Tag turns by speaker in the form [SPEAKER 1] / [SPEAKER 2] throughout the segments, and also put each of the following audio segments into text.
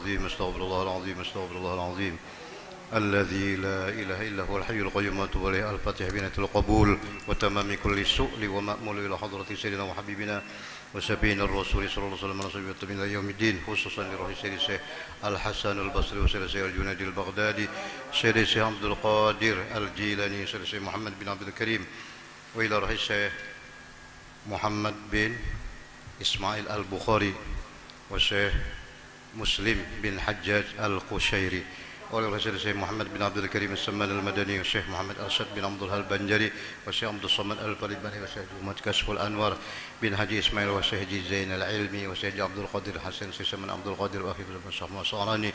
[SPEAKER 1] العظيم استغفر الله العظيم استغفر الله العظيم الذي لا إله إلا هو الحي القيوم وأتوب إليه. الفاتحة بنية القبول وتمام كل سؤل ومأمول إلى حضرة سيدنا وحبيبنا وسبينا الرسول صلى الله عليه وسلم ونصيب التبين إلى يوم الدين، خصوصا لروح سيد الشيخ الحسن البصري وسيد الشيخ الجنيدي البغدادي، سيد الشيخ عبد القادر الجيلاني، سيد الشيخ محمد بن عبد الكريم، وإلى روح الشيخ محمد بن إسماعيل البخاري والشيخ مسلم بن حجاج القشيري، وعلى رأس الشيخ محمد بن عبد الكريم السمان المدني والشيخ محمد أسد بن عبد الله البنجري والشيخ عبد الصمد الفريباني والشيخ محمد كشف الأنوار بن حجي إسماعيل والشيخ زين العلمي والشيخ عبد القادر حسن سيسمن عبد القادر وأخي الشيخ مصاراني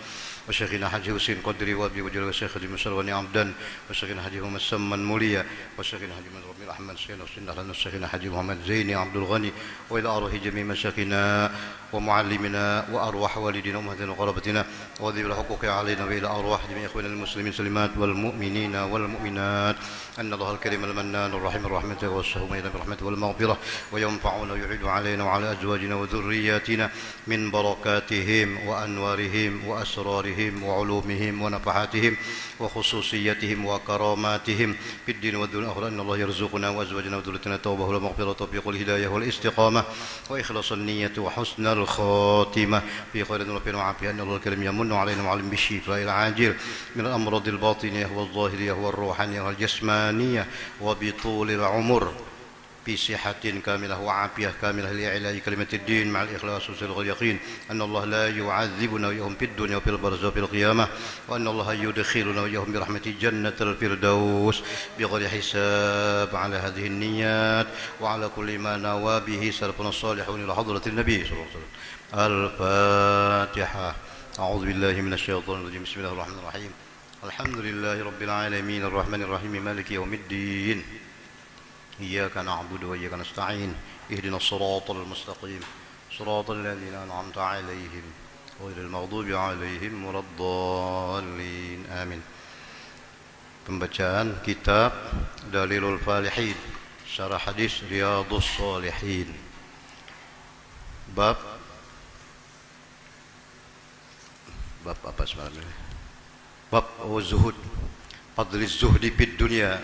[SPEAKER 1] وشيخنا حجي حسين قدري وأبي وجل والشيخ خديم سرواني عبدان وشيخنا حجي محمد سمن موليا وشيخنا حجي محمد ربي الرحمن سين وسين أهلنا وشيخنا حجي محمد زيني عبد الغني، وإلى أرواح جميع مشايخنا ومعلمنا وأرواح والدينا وأمهاتنا وقرابتنا وذوي الحقوق علينا، وإلى أرواح جميع إخواننا المسلمين والمسلمات والمؤمنين والمؤمنات أن الله الكريم المنان الرحيم الرحمة والسهوم برحمته والمغفرة وينفعنا ويعيد علينا وعلى أزواجنا وذرياتنا من بركاتهم وأنوارهم وأسرارهم وعلومهم ونفحاتهم وخصوصيتهم وكراماتهم في الدين والدنيا والآخرة. أن الله يرزقنا وأزواجنا وذريتنا التوبة والمغفرة وتوفيق الهداية والاستقامة وإخلاص النية وحسن الخاتمة في خير ورفيع وعافية. أن الله الكريم يمن علينا وعلى بالشفاء العاجل من الأمراض الباطنية والظاهرية والروحانية والجسمانية وبطول العمر في صحة كاملة وعافية كاملة لإعلاء كلمة الدين مع الإخلاص والصدق واليقين. أن الله لا يعذبنا وإياهم في الدنيا وفي البرزخ وفي القيامة، وأن الله يدخلنا وإياهم برحمته جنة الفردوس بغير حساب على هذه النيات وعلى كل ما نوى به سلفنا الصالحون إلى حضرة النبي صلى الله عليه وسلم. الفاتحة. أعوذ بالله من الشيطان الرجيم. بسم الله الرحمن الرحيم. الحمد لله رب العالمين الرحمن الرحيم مالك يوم الدين إياك نعبد وإياك نستعين اهدنا الصراط المستقيم صراط الذين أنعمت عليهم غير المغضوب عليهم ولا الضالين آمين. Pembacaan kitab Dalilul Falihin Syarah Hadis Riyadhus Shalihin, bab apa sebenarnya? Bab zuhud, fadliz zuhdi fid dunya,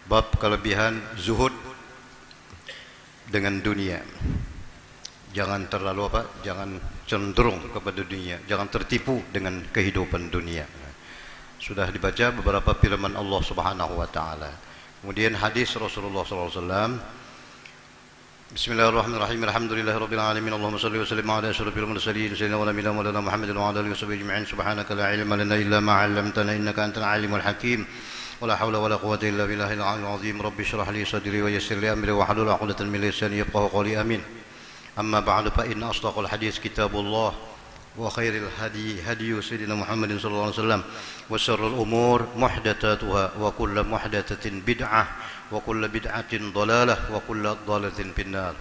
[SPEAKER 1] bab kelebihan zuhud dengan dunia. Jangan terlalu jangan cenderung kepada dunia, jangan tertipu dengan kehidupan dunia. Sudah dibaca beberapa firman Allah Subhanahu wa taala. Kemudian hadis Rasulullah sallallahu alaihi wasallam. Bismillahirrahmanirrahim. Alhamdulillahirabbil alamin. Allahumma shalli wa sallim ala asyrafil mursalin sayyidina wa nabiyina Maulana Muhammadin wa ala alihi washabihi ajma'in. Subhanaka la ilma lana illa ma 'allamtana innaka antal alimul hakim. ولا حول ولا قوة إلا بالله العلي العظيم. رب اشرح لي صدري ويسر لي أمري واحلل عقدة من لساني يفقهوا قولي آمين. أما بعد فإن أصدق الحديث كتاب الله وخير الهدي هدي سيدنا محمد صلى الله عليه وسلم وشر الأمور محدثاتها وكل محدثة بدعة وكل بدعة ضلالة وكل ضلالة في النار.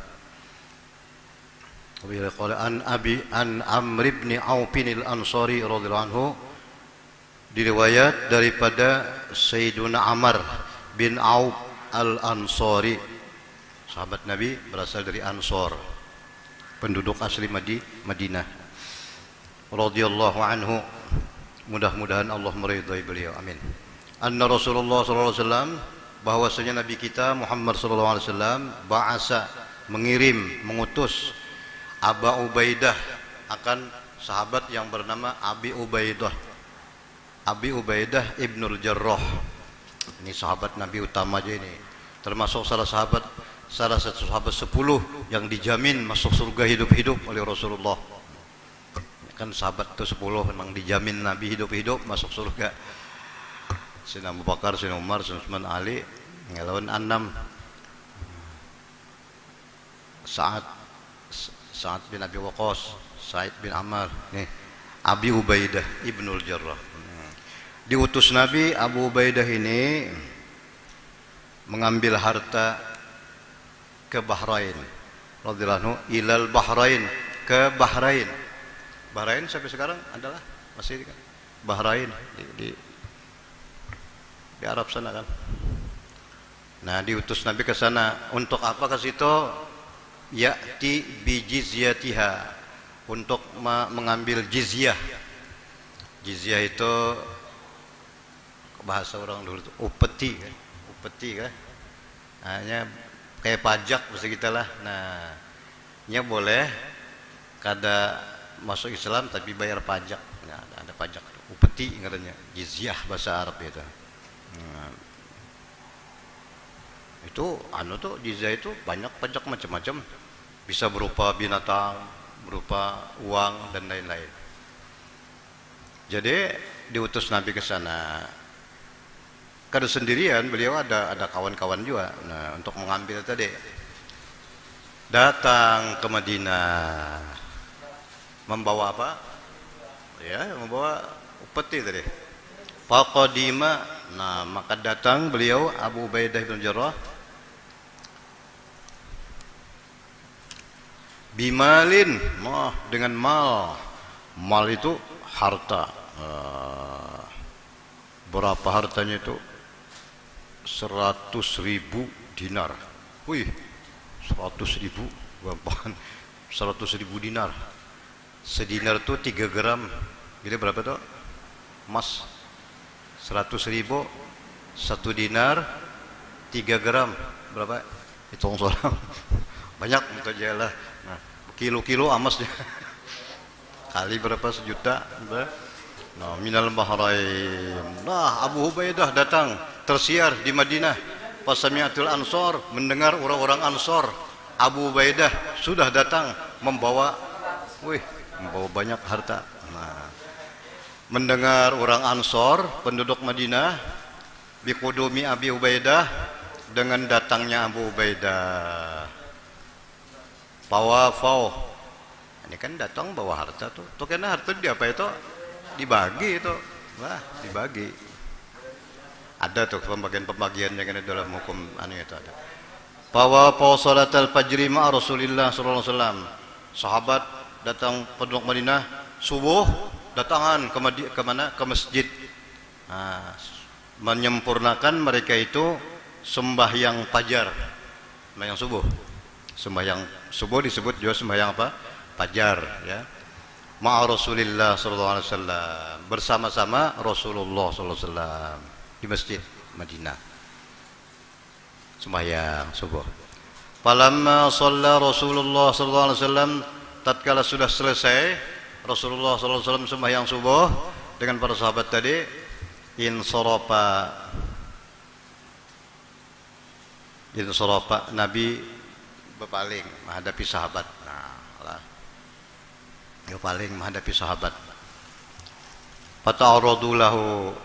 [SPEAKER 1] قال عن عمرو بن عوف الأنصاري رضي الله عنه, diriwayat daripada Sayyiduna Amr bin Auf al-Ansari, sahabat Nabi berasal dari Ansor, penduduk asli Madinah, radhiyallahu anhu, mudah-mudahan Allah meridai beliau, amin. Anna Rasulullah sallallahu alaihi wasallam, bahwasanya Nabi kita Muhammad sallallahu alaihi wasallam ba'asa, mengutus Aba Ubaidah, akan sahabat yang bernama Abi Ubaidah Ibnul Jarrah. Ini sahabat Nabi utama aja ini, termasuk salah satu sahabat 10 yang dijamin masuk surga hidup-hidup oleh Rasulullah. Kan sahabat itu 10 memang dijamin Nabi hidup-hidup masuk surga. Sayyidina Abu Bakar, Sayyidina Umar, Sayyidina Utsman, Ali, ngelawan 6. Sa'ad bin Abi Waqqas, Sa'id bin Ammar, nih Abi Ubaidah Ibnul Jarrah. Diutus Nabi, Abu Ubaidah ini mengambil harta ke Bahrain, radhiyallahu anhu, ilal Bahrain, ke Bahrain. Bahrain sampai sekarang adalah masih kan Bahrain di Arab sana kan. Nah, diutus Nabi ke sana untuk apa? Ke situ ya'ti bi jizyatiha, untuk mengambil jizyah Jizyah itu bahasa orang dulu itu upeti kan, upeti kan. Hanya kayak pajak mesti kita lah. Nah, nya boleh kada masuk Islam tapi bayar pajak. Nah, ada pajak upeti katanya, jizyah bahasa Arab itu. Nah, itu tuh jizyah itu banyak pajak macam-macam, bisa berupa binatang, berupa uang dan lain-lain. Jadi diutus Nabi ke sana. Kada sendirian, beliau ada kawan-kawan juga. Nah, untuk mengambil tadi. Datang ke Madinah. Membawa apa? Ya, membawa upeti tadi. Faqadima. Nah, maka datang beliau Abu Ubaidah bin Jarrah bimalin, dengan mal. Mal itu harta. Berapa hartanya itu? 100.000 dinar. Wih, 100.000 gampang. 100.000 dinar. Sedinar itu 3 gram. Jadi berapa tuh? Emas 100.000, 1 dinar 3 gram. Berapa? Hitung seorang. Banyak itu aja lah. Nah, kilo-kilo emasnya. Kali berapa sejuta? Nah, minal bahrain. Nah, Abu Ubaidah datang tersiar di Madinah. Pasamiatul Ansor, mendengar orang-orang Ansor. Abu Ubaidah sudah datang membawa banyak harta. Nah, mendengar orang Ansor, penduduk Madinah, biqudumi Abi Ubaidah, dengan datangnya Abu Ubaidah. Pawafau. Ini kan datang bawa harta tuh. Tuh karena harta dia apa itu? Dibagi itu. Wah, dibagi. Ada tuh pembagian-pembagian yang ada dalam hukum itu ada. Pawafau salatul fajri ma'a Rasulillah sallallahu alaihi wasallam. Sahabat datang penduduk Madinah subuh, datangan ke mana? Ke masjid. Nah, menyempurnakan mereka itu sembahyang fajar, sembahyang subuh. Sembahyang subuh disebut juga sembahyang apa? Fajar, ya. Ma'a Rasulillah sallallahu alaihi wasallam, bersama-sama Rasulullah sallallahu alaihi wasallam di masjid Madinah. Sembahyang subuh. Falamma shalla Rasulullah sallallahu alaihi wasallam, tatkala sudah selesai Rasulullah sallallahu alaihi wasallam sembahyang subuh dengan para sahabat tadi, insarafa Nabi berpaling menghadapi sahabat. Berpaling menghadapi sahabat. Fata'aradu lahu.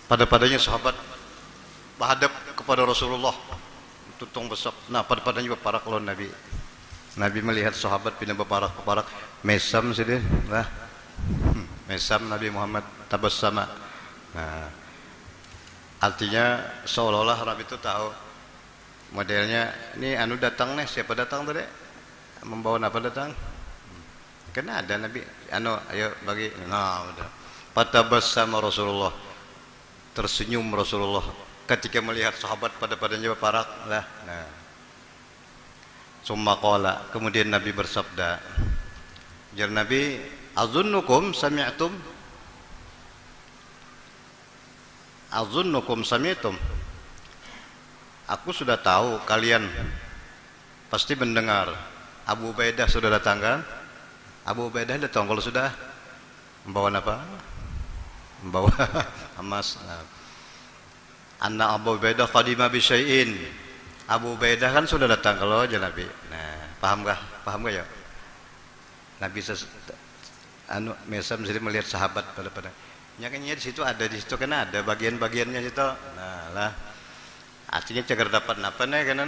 [SPEAKER 1] Pada-padanya sahabat menghadap kepada Rasulullah, tutung besok. Nah, pada-padanya berparak lawan Nabi. Nabi melihat sahabat pindah berparak-parak, mesam sedih. Nah, mesam Nabi Muhammad tabassama. Nah, artinya seolah-olah Nabi itu tahu modelnya ini datang nih, siapa datang tadi? Membawa apa datang? Karena ada Nabi, ayo bagi. Nah, udah. Fatabassama Rasulullah. Tersenyum Rasulullah ketika melihat sahabat pada-padanya berparak lah. Nah. Summa qala, kemudian Nabi bersabda. Jar Nabi, azunnukum sami'tum? Azunnukum sami'tum? Aku sudah tahu kalian pasti mendengar. Abu Ubaidah sudah datang kan? Abu Ubaidah datang kalau sudah membawa apa? Membawa emas. Anna Abu Ubaidah qadima bi syai'in. Abu Ubaidah kan sudah datang kalau aja Nabi. Nah, paham gak ya? Nabi mesam jadi melihat sahabat pada. Nyakanya di situ kan ada bagian-bagiannya situ. Nah, lah. Artinya cegar dapat apa nih kan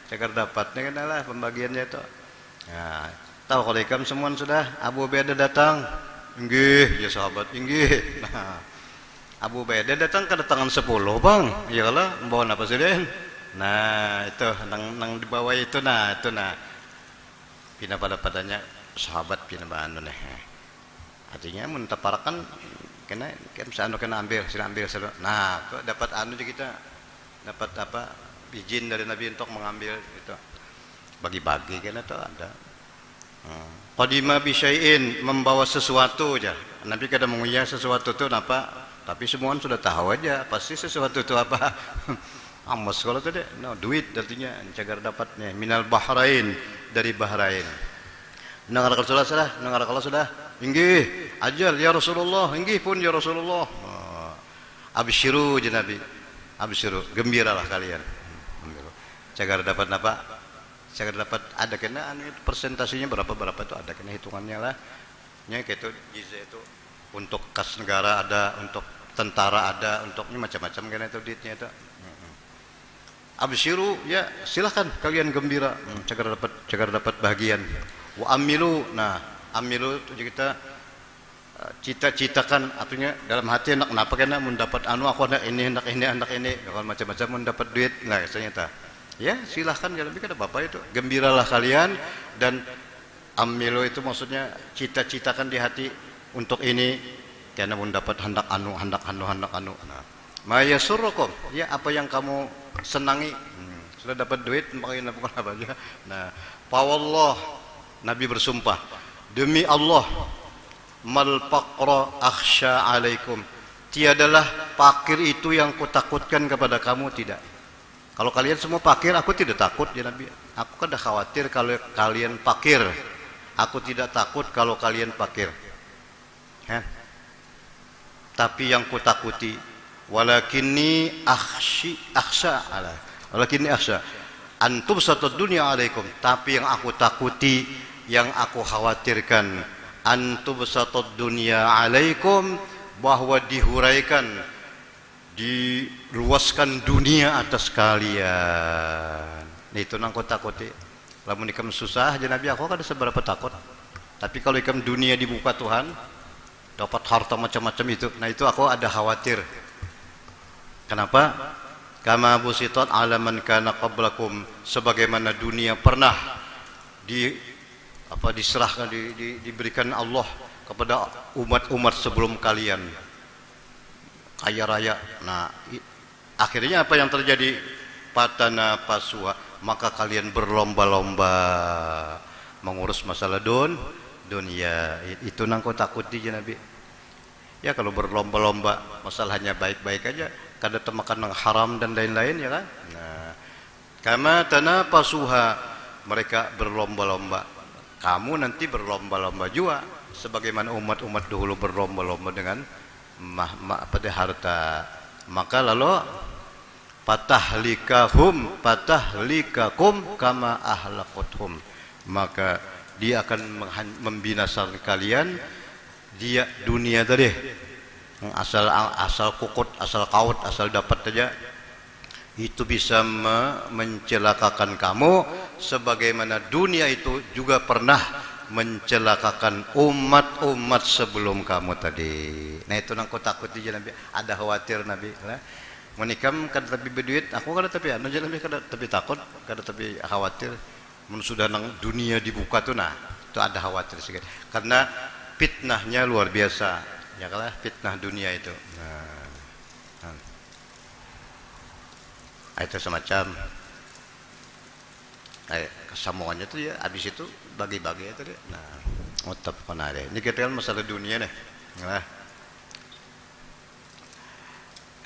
[SPEAKER 1] cegar dapatnya kan lah pembagiannya itu. Nah, tahu kalau ikam semua sudah Abu Ubaidah datang. Inggih, ya sahabat, inggih. Nah, Abu Ubaidah datang kedatangan 10, Bang. Iyalah, membawa apa sih, Den? Nah, itu nang di bawah itu nah. Pindah pada-padanya sahabat pindah anu nih. Artinya mun taparakan kena ambil, sila ambil. Nah, kok dapat juga kita. Dapat apa? Izin dari Nabi untuk mengambil itu. Bagi-bagi kan itu ada. Qadima bi syai'in, membawa sesuatu aja. Nabi kadang mengunyah sesuatu itu apa? Tapi semua sudah tahu aja pasti sesuatu itu apa. Amas kalau tadi, no, duit artinya cagar dapatnya. Minal Bahrain, dari Bahrain. Dengar kalau sudah, dengar kalau sudah. Inggih, ajal ya Rasulullah, inggih pun ya Rasulullah. Absyiru je Nabi. Absyiru, gembiralah kalian. Cagar dapat apa? Cagar dapat ada kena persentasinya berapa itu ada kena hitungannya lah. Nya gitu jizya itu untuk kas negara ada, untuk tentara ada, untuknya macam-macam kena itu duitnya itu. Absyiru, ya silakan kalian gembira. Cagar dapat bahagian. Wa amilu, nah amilu itu kita cita-citakan, artinya dalam hati hendak kenapa kena mendapat anu aku hendak ini kalau macam-macam mendapat duit nah ternyata ya silahkan jangan bikin apa-apa itu gembiralah kalian dan amilu itu maksudnya cita-citakan di hati untuk ini karena mendapat hendak anu nah ma yasurrukum ya apa yang kamu senangi sudah dapat duit makanya bukan apa aja nah pawallah Nabi bersumpah demi Allah mal faqra akhsha alaikum tiadalah fakir itu yang kutakutkan kepada kamu tidak kalau kalian semua fakir aku tidak takut ya Nabi aku kan dah khawatir kalau kalian fakir aku tidak takut kalau kalian fakir tapi yang kutakuti walakinni akhsha antum satu dunia alaikum tapi yang aku takuti yang aku khawatirkan antum satu dunia alaikum bahwa dihuraikan diluaskan dunia atas kalian itu nang aku takuti lamun ikam susah aja Nabi aku kan ada seberapa takut tapi kalau ikam dunia dibuka Tuhan dapat harta macam-macam itu nah itu aku ada khawatir kenapa kama busitat alaman kana qablakum sebagaimana dunia pernah diserahkan diberikan Allah kepada umat-umat sebelum kalian kaya raya nah akhirnya apa yang terjadi patana pasuha maka kalian berlomba-lomba mengurus masalah dunia itu nang kau takuti ya Nabi ya kalau berlomba-lomba masalahnya baik-baik aja kada temakan yang haram dan lain-lain ya kan nah kama tanapasuha mereka berlomba-lomba kamu nanti berlomba-lomba juga sebagaimana umat-umat dahulu berlomba-lomba dengan pada harta maka lalu patahlikakum kama ahlaqathum maka dia akan membinasakan kalian dia dunia tadi asal kukut asal kaut asal dapat saja itu bisa mencelakakan kamu sebagaimana dunia itu juga pernah mencelakakan umat-umat sebelum kamu tadi. Nah itu nang kau takut aja Nabi. Ada khawatir Nabi. Menikam kada tapi berduit, aku kada tapi anu aja Nabi kada tapi takut, kada tapi khawatir. Mun sudah nang dunia dibuka tuh nah, itu ada khawatir sedikit. Karena fitnahnya luar biasa. Ya kalah fitnah dunia itu. Nah. Itu semacam sambungannya tuh ya habis itu bagi-bagi itu deh. Nah, utap konare. Ini kita kan masalah dunia nih. Nah,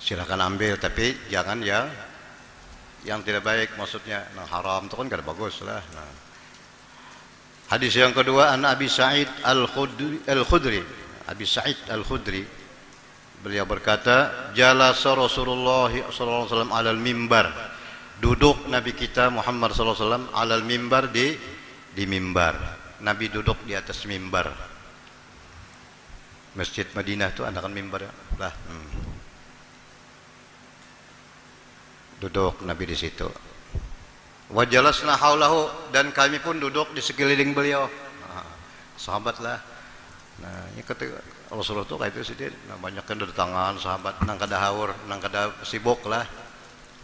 [SPEAKER 1] silakan ambil tapi jangan yang tidak baik maksudnya nah, haram itu kan kada bagus lah. Nah. Hadis yang kedua an Abi Sa'id Al-Khudri. Abi Sa'id Al-Khudri beliau berkata, jalasa Rasulullah sallallahu alaihi wasallam alal mimbar. Duduk Nabi kita Muhammad sallallahu alaihi wasallam alal mimbar di mimbar. Nabi duduk di atas mimbar. Masjid Madinah itu adakan mimbar lah. Duduk Nabi di situ. Wa jalasna haulahu dan kami pun duduk di sekeliling beliau. Nah, sahabat lah. Nah, ini ketika Rasulullah itu kayak itu sih, nah, banyak kan tangan sahabat, nang kada haur, nang kada sibuk lah.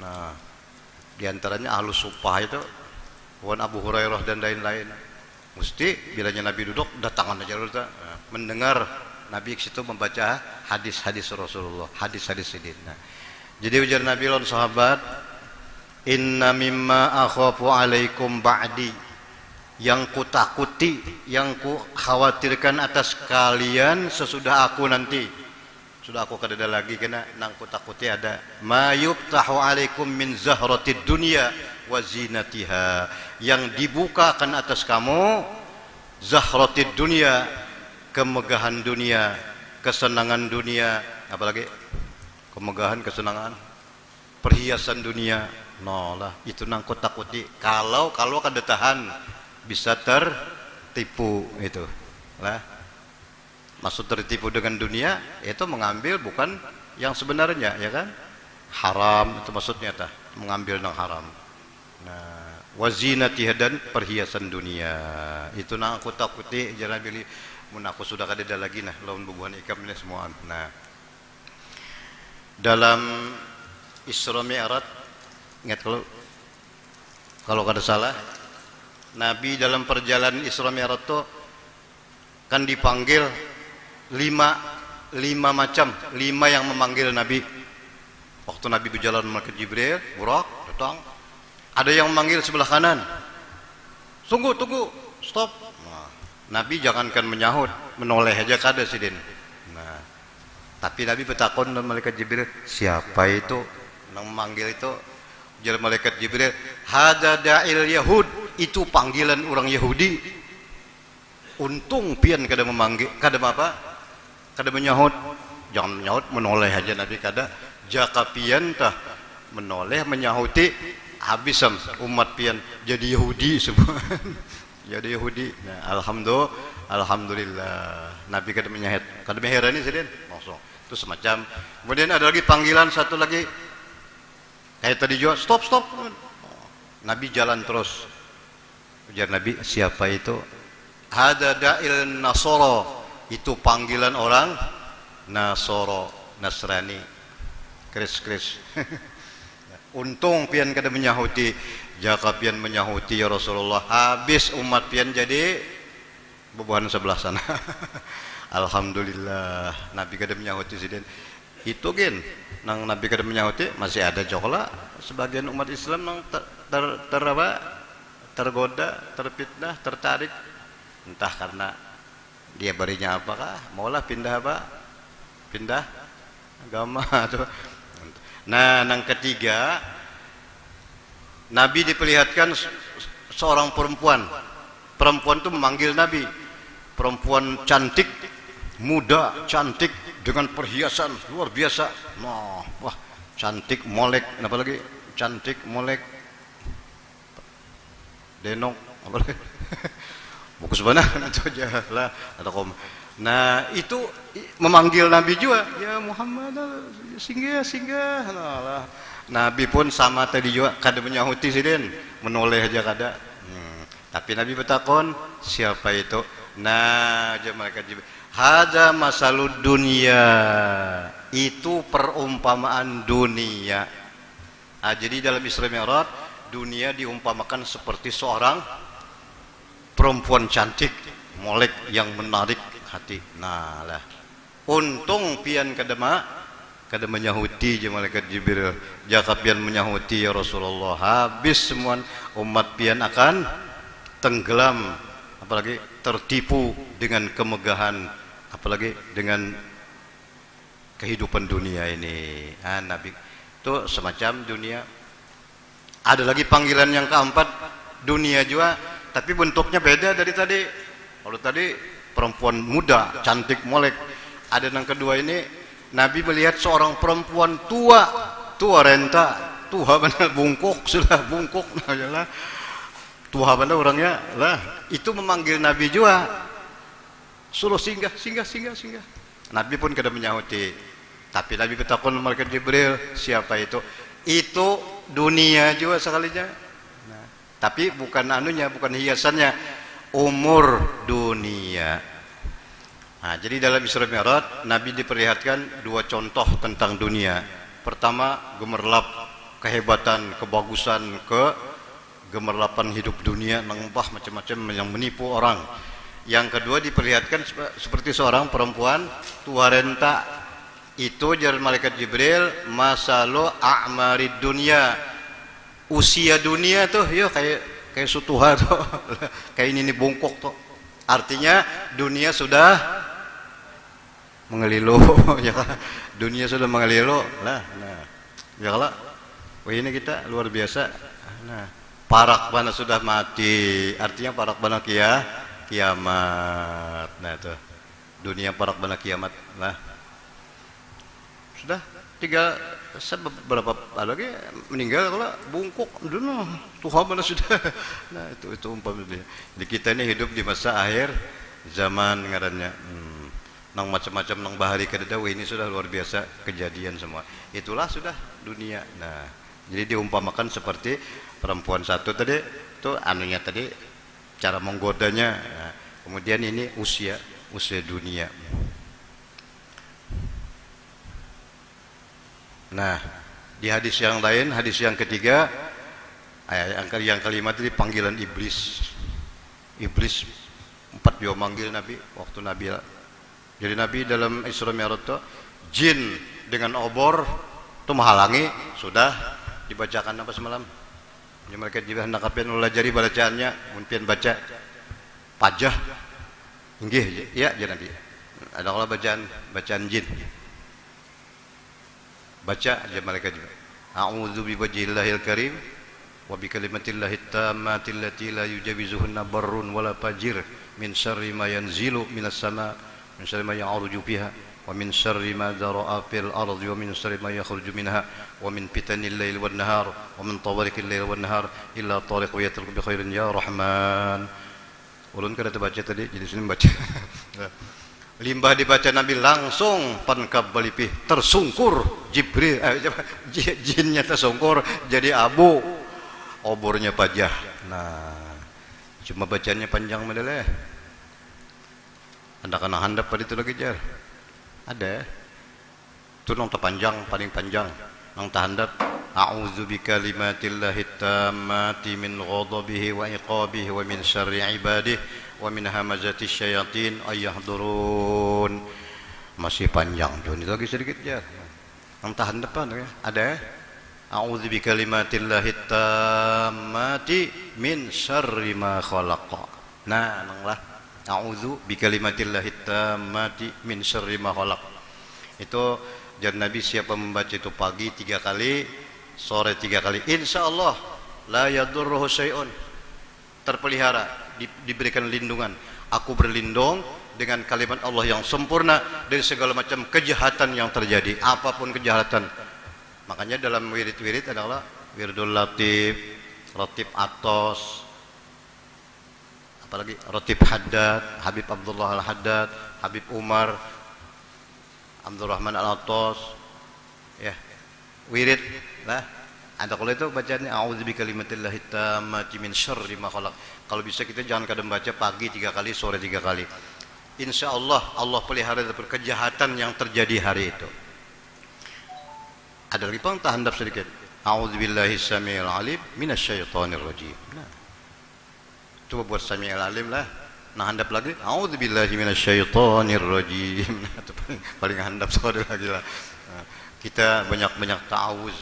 [SPEAKER 1] Nah, diantaranya ahlus supah itu, Wan Abu Hurairah dan lain-lain. Mesti bilanya Nabi duduk, datangan aja dulu, nah, mendengar Nabi situ membaca hadis-hadis Rasulullah, hadis-hadis ini. Nah, jadi ujar Nabi lawan sahabat, inna mimma akhafu alaikum ba'di, yang kutakuti, yang ku khawatirkan atas kalian sesudah aku nanti. Sudah aku kada lagi kena nang kutakuti ada. Ma yuftahu alaikum min zahratid dunya wa zinatiha. Yang dibukakan atas kamu zahratid dunya, kemegahan dunia, kesenangan dunia, apalagi kemegahan, kesenangan, perhiasan dunia. No lah, itu nang takuti. Kalau kada tahan bisa tertipu itu. Lah. Maksud tertipu dengan dunia itu mengambil bukan yang sebenarnya, ya kan? Haram itu maksudnya tah, mengambil nang haram. Nah, wazinatiha dan perhiasan dunia. Itu nang aku takuti jangan pilih mun aku sudah kada lagi nah lawan bubuhan ikam ini semua. Nah, dalam Isra Mi'raj ingat kalau kada salah Nabi dalam perjalanan Isra Mi'raj itu kan dipanggil lima yang memanggil Nabi. Waktu Nabi berjalan malaikat Jibril, Burak datang. Ada yang memanggil sebelah kanan. Tunggu, stop. Nah, Nabi jangankan menyahut, menoleh aja kada sidin. Nah, tapi Nabi bertakon dengan malaikat Jibril, siapa itu yang memanggil itu? Jadi malaikat Jibril, hada da'il Yahud, itu panggilan orang Yahudi. Untung pian kada memanggil, kada menyahut. Jangan menyahut, menoleh aja Nabi kada. Jaka pian tah menoleh menyahuti, habis umat pian jadi Yahudi semua. Jadi Yahudi. Nah, alhamdulillah Nabi kada menyahut, kada meherani sedin langsung. Itu semacam. Kemudian ada lagi panggilan satu lagi. Kayak tadi juga stop. Nabi jalan terus. Ujar Nabi, siapa itu? Hada da'il Nasoro, itu panggilan orang Nasoro, Nasrani, Kris. Untung pian kada menyahuti. Jaka pian menyahuti ya Rasulullah, habis umat pian jadi bebuhan sebelah sana. Alhamdulillah Nabi kada menyahuti sidin. Itu gen nang Nabi kada menyahuti masih ada jokola sebagian umat Islam nang tergoda, terfitnah, tertarik. Entah karena dia barinya apakah, maulah pindah agama tuh. Nah, yang ketiga, Nabi diperlihatkan seorang perempuan itu memanggil Nabi, perempuan cantik, muda, cantik dengan perhiasan luar biasa. Nah, wah, cantik molek, apa lagi? Cantik molek denok, apa lagi? Buku sebenarnya itu aja lah ada kom. Nah, itu memanggil Nabi juga, ya Muhammad, singgah. Nah, Nabi pun sama tadi juga kada menyahuti sidin, menoleh aja kada. Tapi Nabi bertakon, siapa itu? Nah, aja malaikat Jibril, hada masalud dunia, itu perumpamaan dunia. Nah, jadi dalam Isra Mi'raj dunia diumpamakan seperti seorang perempuan cantik, molek yang menarik hati. Nah lah, untung pian kada menyahuti je malaikat Jibril. Jaka pian menyahuti ya Rasulullah, habis semua umat pian akan tenggelam, apalagi tertipu dengan kemegahan, apalagi dengan kehidupan dunia ini. Nabi itu semacam dunia. Ada lagi panggilan yang keempat, dunia juga, tapi bentuknya beda dari tadi. Kalau tadi perempuan muda, cantik, molek. Ada yang kedua ini, Nabi melihat seorang perempuan tua renta, tua benar, bungkuk, sudah bungkuk, nah, tua benar orangnya lah. Itu memanggil Nabi juga, suruh singgah. Nabi pun kada menyahuti. Tapi Nabi bertakon malaikat Jibril, siapa itu? Itu dunia juga sekalinya. Nah, tapi bukan anunya, bukan hiasannya, umur dunia. Nah, jadi dalam Isra Mi'raj Nabi diperlihatkan dua contoh tentang dunia. Pertama, gemerlap kehebatan, kebagusan, gemerlapan hidup dunia, nengembah macam-macam yang menipu orang. Yang kedua diperlihatkan seperti seorang perempuan tua renta. Itu jalan malaikat Jibril, masalu a'marid dunia, usia dunia tuh yo kayak kayak sutuha tuh. Kayak ini bungkuk tuh. Artinya dunia sudah mengelilu ya kan? Dunia sudah mengelilu lah. Nah, ya lah. Wah ini kita luar biasa. Nah, parak bana sudah mati. Artinya parak bana kiamat. Nah tuh. Dunia parak bana kiamat. Nah. Sudah tiga beberapa lagi meninggal kalau bungkuk dulu Tuhan mana sudah. Nah itu umpamanya. Jadi kita ini hidup di masa akhir zaman ngarannya. Nang macam-macam nang bahari kadadaw ini sudah luar biasa kejadian semua. Itulah sudah dunia. Nah, jadi diumpamakan seperti perempuan satu tadi itu anunya tadi cara menggodanya. Nah, kemudian ini usia dunia. Nah, di hadis yang lain, hadis yang ketiga, yang kelima tadi panggilan iblis. Iblis 4 dia manggil Nabi waktu Nabi. Jadi Nabi dalam Isra Mi'raj itu jin dengan obor itu menghalangi, sudah dibacakan apa semalam. Jadi mereka juga hendak apian ulajari bacaannya, mungkin baca pajah. Nggih, ya Nabi. Ada kalau bacaan jin. Baca aja mereka juga. A'udzu bi wajhillahil karim wa bi kalimatillahit tammati allati la yujawizuhunna barrun wala fajir min syarri ma yanzilu minas sama min syarri ma ya'ruju fiha wa min syarri ma dara'a fil ardi wa min syarri ma yakhruju minha wa min fitanil laili wan nahar wa min tawariqil laili wan nahar illa tariq wa yatruku bi khairin ya rahman. Ulun kada baca tadi jadi sini baca. Limbah dibaca Nabi langsung pankab balipih tersungkur Jibril jinnya tersungkur jadi abu obornya pajah. Nah cuma bacanya panjang medeleh anda kena handap pada itu lagi jar ada itu nong terpanjang paling panjang nong tahandap a'udzu bikalimatillahi tammati min ghadabihi wa iqabihi wa min syarri ibadihi wa min hamazati syayatin ayyahdurun. Masih panjang tuh ini lagi sedikit ya yang tahan depan ya ada a'udzu bikalimatillahi tammati min syarri ma khalaqa. Nah nanglah a'udzu bikalimatillahi tammati min syarri ma khalaq. Itu jan Nabi siapa membaca itu pagi 3 kali, sore 3 kali, insyaallah la yadurruhu syai'un, terpelihara, diberikan lindungan. Aku berlindung dengan kalimat Allah yang sempurna dari segala macam kejahatan yang terjadi, apapun kejahatan. Makanya dalam wirid-wirid adalah wirdul latif, ratib atos, apalagi ratib haddad, Habib Abdullah al-Haddad, Habib Umar Abdurrahman al-Atos, ya wirid lah. Ada kalau itu bacanya a'udzu bikalimatillahi tammati min syarri ma khalaq. Kalau bisa kita jangan kadang baca pagi 3 kali, sore 3 kali. Insyaallah Allah pelihara dari kejahatan yang terjadi hari itu. Ada lagi pang tahandap sedikit. A'udzu billahi samiil alim minasyaitonir rajim. Nah. Coba buat samiil alim lah. Nah handap lagi. A'udzu billahi minasyaitonir rajim. Nah, itu paling handap sekali lagi lah. Nah, kita banyak-banyak ta'awuz.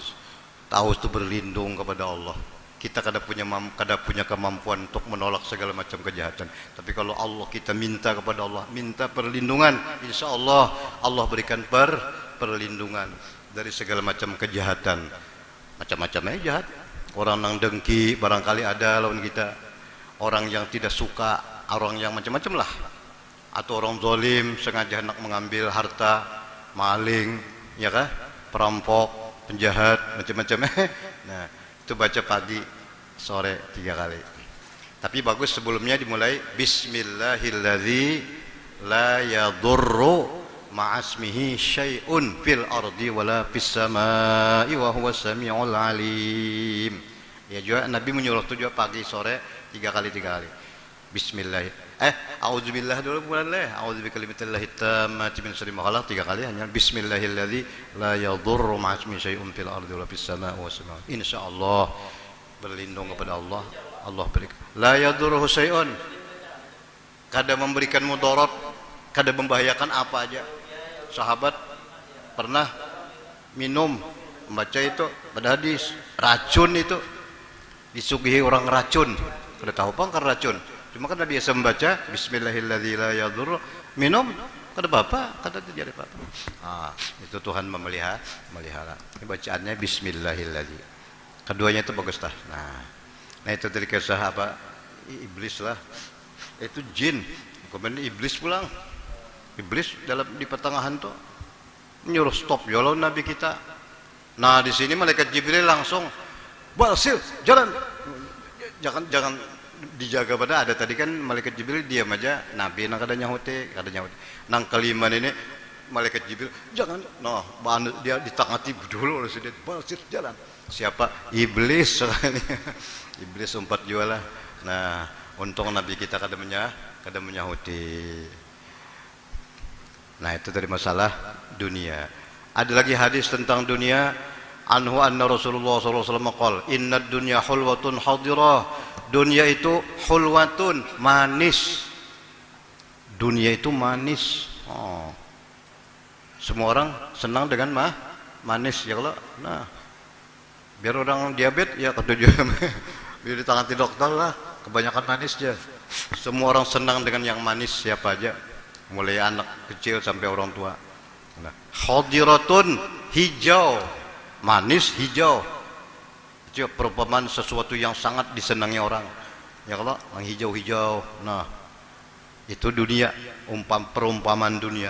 [SPEAKER 1] Ta'awuz itu berlindung kepada Allah. Kita kada punya kemampuan untuk menolak segala macam kejahatan. Tapi kalau Allah kita minta kepada Allah, minta perlindungan, insya Allah Allah berikan perlindungan dari segala macam kejahatan. Macam-macamnya jahat. Orang yang dengki barangkali ada lawan kita. Orang yang tidak suka, orang yang macam-macam lah. Atau orang zalim sengaja hendak mengambil harta, maling, ya kah? Perampok, penjahat, macam-macam. Nah, itu baca pagi, sore 3 kali. Tapi bagus sebelumnya dimulai Bismillahilladzi la yadurru ma'asmihi syai'un fil ardi wala fis samai wa huwas samiul alim. Ya juga Nabi menyuruh itu juga pagi, sore 3 kali. Bismillah. A'udzubillah dulu boleh. A'udzu bikalimatillahi tammati min syarri ma khalaq 3 kali hanya bismillahilladzi la yadurru ma'asmihi syai'un fil ardi wala fis samai wa huwas samiul. Insyaallah berlindung kepada Allah, Allah berikan. La yadurruhu syai'un. Kada memberikan mudarat, kada membahayakan apa aja. Sahabat pernah minum, membaca itu pada hadis, racun itu disuguhi orang racun. Kada tahu apa kan racun. Cuma kan Nabi biasa membaca Bismillahirrahmanirrahim la yadur minum kada apa-apa, kada terjadi apa-apa. Itu Tuhan memelihara. Ini bacaannya Bismillahirrahmanirrahim. Keduanya itu bagus tah. Nah itu dari kisah apa? Iblis lah. Itu jin. Kemudian iblis pulang. Iblis di pertengahan tuh menyuruh stop jalan Nabi kita. Nah di sini malaikat Jibril langsung Basir jalan, jangan dijaga pada ada tadi kan malaikat Jibril diam aja Nabi nang kada nyahuti nang kelima ini malaikat Jibril jangan dia ditangati dulu oleh sudah Basir jalan siapa iblis iblis umpat jualah. Nah untung Nabi kita kada menyahuti. Nah itu dari masalah dunia. Ada lagi hadis tentang dunia. Anhu anna Rasulullah SAW qala inna dunya hulwatun hadirah. Dunia itu hulwatun, manis. Dunia itu manis. Semua orang senang dengan manis ya kalau. Nah biar orang diabetes ya ketujuan biar ditangani dokter lah kebanyakan manis aja. Semua orang senang dengan yang manis siapa aja. Mulai anak kecil sampai orang tua. Nah, hadiratun hijau, manis hijau. Itu perumpamaan sesuatu yang sangat disenangi orang. Ya kalau yang hijau-hijau. Nah, itu dunia, perumpamaan dunia.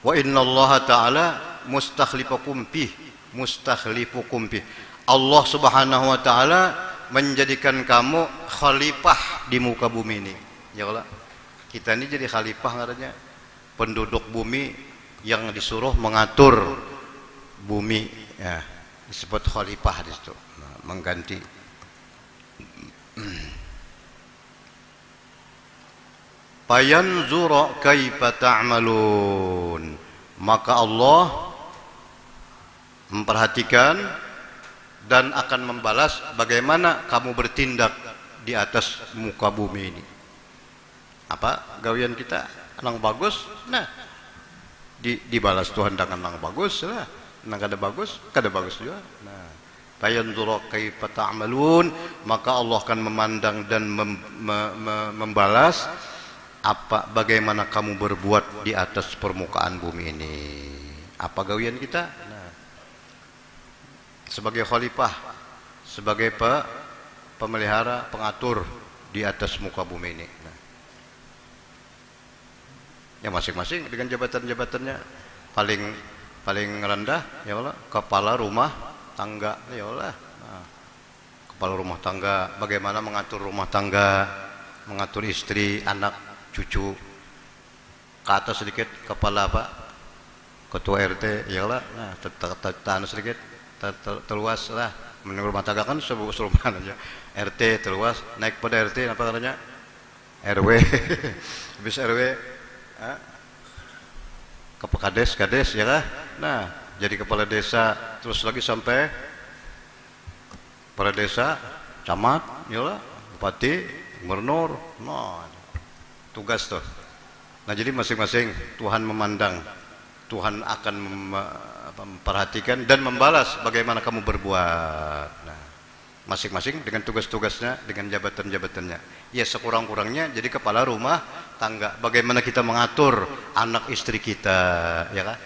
[SPEAKER 1] Wa innallaha ta'ala mustakhlifukum fih. Allah Subhanahu wa taala menjadikan kamu khalifah di muka bumi ini. Ya Allah. Kita ini jadi khalifah katanya, penduduk bumi yang disuruh mengatur bumi ya, disebut khalifah di situ. Mengganti fayanzura kaifa ta'malun. Maka Allah memperhatikan dan akan membalas bagaimana kamu bertindak di atas muka bumi ini. Apa gawian kita nang bagus, nah dibalas Tuhan dengan nang bagus lah. Nang kada bagus juga. Nah, fayanzura kaifa ta'malun, maka Allah akan memandang dan membalas bagaimana kamu berbuat di atas permukaan bumi ini. Apa gawian kita? Nah, sebagai khalifah, sebagai pemelihara, pengatur di atas muka bumi ini. Nah, ya masing-masing dengan jabatan-jabatannya. Paling rendah ya Allah kepala rumah tangga ya Allah. Nah, kepala rumah tangga bagaimana mengatur rumah tangga, mengatur istri, anak, cucu. Ke atas sedikit kepala apa? Ketua RT ya Allah. Nah, tahan sedikit terluas lah. Menurut rumah tangga kan serumahan aja. RT terluas, naik pada RT apa katanya? RW. Habis RW kades ya kan. Nah jadi kepala desa terus lagi sampai kepala desa, camat ya lah, bupati, gubernur. Nah tugas tuh. Nah jadi masing-masing Tuhan memandang, Tuhan akan memperhatikan dan membalas bagaimana kamu berbuat. Nah masing-masing dengan tugas-tugasnya, dengan jabatan-jabatannya. Ya sekurang-kurangnya jadi kepala rumah tangga. Bagaimana kita mengatur anak istri kita, ya kan?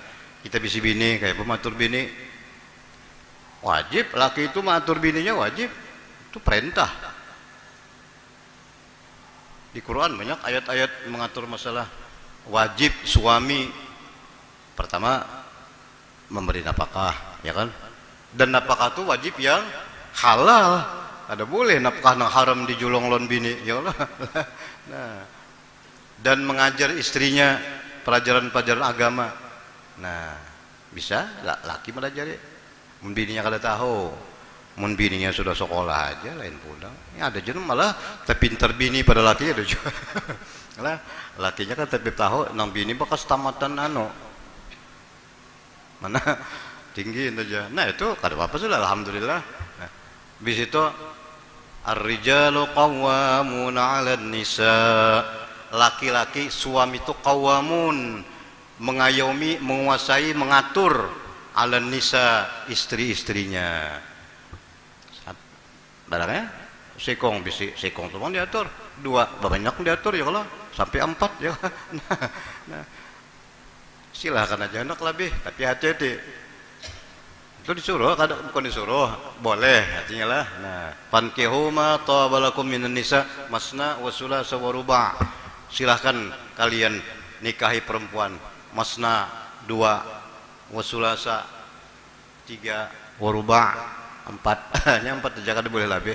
[SPEAKER 1] Kita bisi bini kayak pematur bini. Wajib laki itu mengatur bininya wajib. Itu perintah. Di Quran banyak ayat-ayat mengatur masalah wajib suami. Pertama memberi nafkah, ya kan? Dan nafkah itu wajib yang halal. Ada boleh nafkah nang haram dijulung lon bini ya Allah. Nah, dan mengajar istrinya pelajaran-pelajaran agama. Nah, bisa laki melajari. Mun bininya kada tahu. Mun bininya sudah sekolah aja lain pulang. Ya ada jenis malah terpintar bini pada laki ada juga. Lah, lakinya kan tapi tahu nang bini bekas tamatan mana tinggi aja. Nah, itu kada apa sudah alhamdulillah. Nah, bis itu ar-rijalu qawwamuna 'alan nisa. Laki-laki suami itu qawwamun, mengayomi, menguasai, mengatur 'alan nisa, istri-istrinya. Barangnya sekong bisi sekong tuh diatur, dua banyak diatur ya kalau sampai 4 ya. Nah, silahkan aja anak lebih, tapi hati-hati. Itu disuruh, kadang bukan disuruh, boleh artinya lah. Nah, fankihu ma tabalakum minan nisa masna wa sulasa wa ruba'. Silahkan kalian nikahi perempuan masna 2, wa sulasa 3, wa ruba' 4. Hanya 4 saja kada boleh lebih.